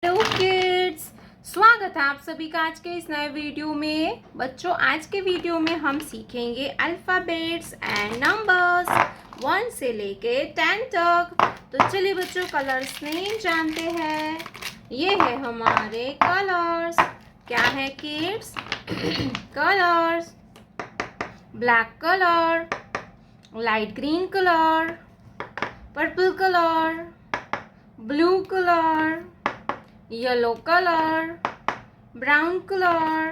Hello kids, स्वागत है आप सभी का आज के इस नए वीडियो में। बच्चों, आज के वीडियो में हम सीखेंगे अल्फ़ाबेट्स एंड नंबर्स 1 से लेके 10 तक। तो चलिए बच्चों, कलर्स नेम जानते हैं। ये है हमारे कलर्स। क्या है kids? Colours: black colour, light green colour, purple colour, blue colour, yellow color, brown color,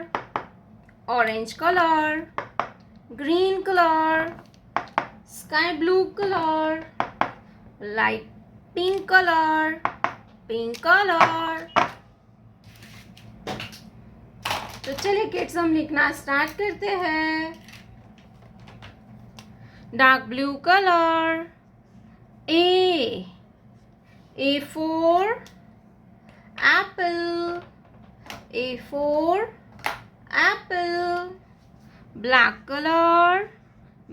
orange color, green color, sky blue color, light pink color, pink color। तो चलिए किड्स, हम लिखना स्टार्ट करते हैं। Dark blue colour, A for apple, A for apple. Black color,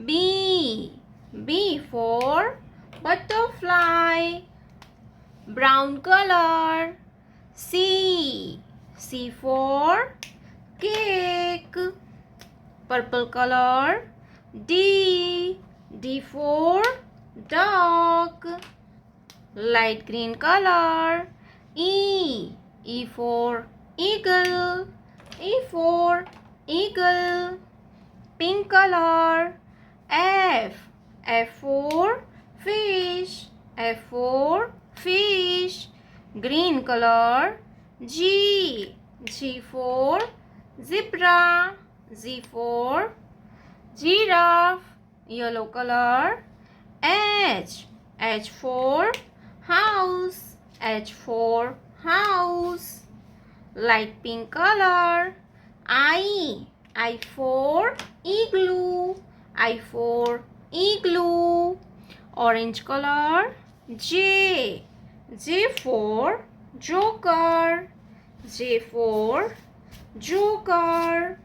B for butterfly. Brown color, C for cake. Purple color, D for dog. Light green color, E for eagle, E for eagle. Pink color, F for fish, F for fish. Green color, G for zebra, Z for giraffe. Yellow color, H for house, H for house. Light pink color, I for igloo, I for igloo. Orange color, J for joker, J for joker.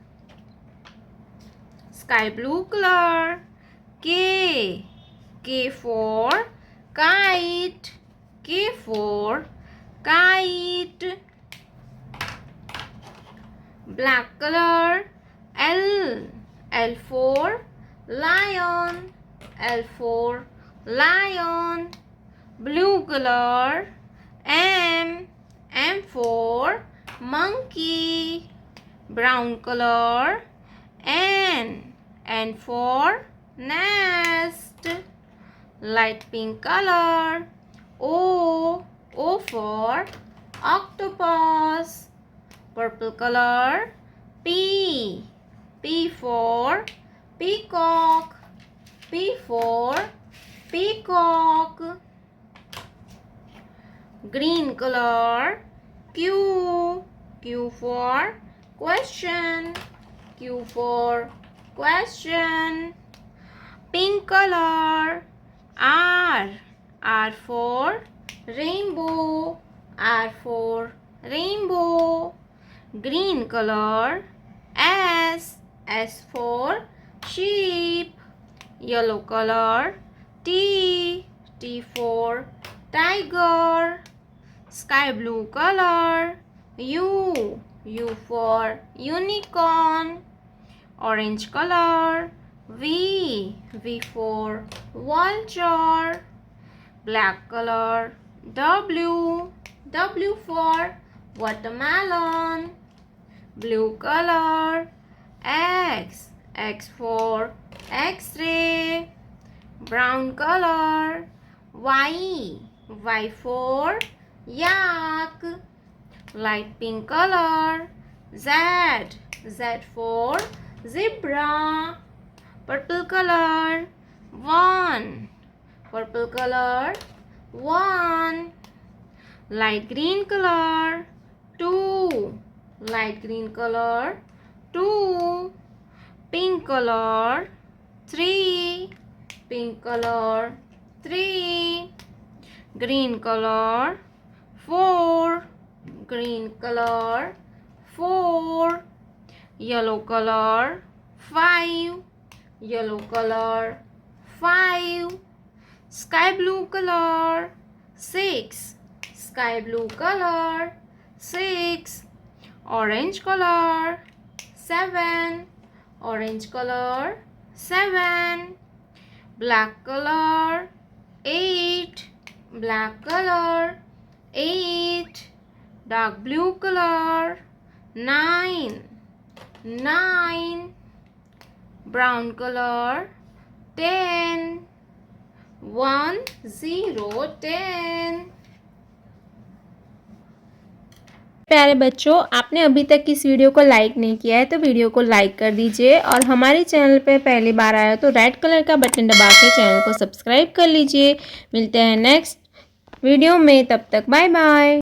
Sky blue color, K for kite, K for kite. Black color, L for lion, L for lion. Blue color, M for monkey. Brown color, N for nest. Light pink color, O for octopus. Purple color, P for peacock, P for peacock. Green color, Q for question, Q for question. Pink color, R for rainbow, R for rainbow. Green color, S for sheep. Yellow color, T for tiger. Sky blue color, U for unicorn. Orange color, V for vulture. Black color, W for watermelon. Blue color, X for X-ray. Brown color, Y for yak. Light pink color, Z for zebra. Purple color, 1. Purple color, 1. Light green color, 2. Light green color, 2. Pink color, 3. Pink color, 3. Green color, 4. Green color, 4. Yellow color, 5. Yellow color, 5. Sky blue color, 6. Sky blue color, 6. Orange color. 7. Orange color. 7. Black color. 8. Black color. 8. Dark blue color. 9. 9. Brown color. 10. 1 0 10. प्यारे बच्चों, आपने अभी तक इस video को like नहीं किया है तो वीडियो को लाइक कर दीजिए और हमारे चैनल पे पहली बार आया तो रेड कलर का बटन दबा के चैनल को सब्सक्राइब कर लीजिए। मिलते हैं नेक्स्ट वीडियो में, तब तक बाय बाय।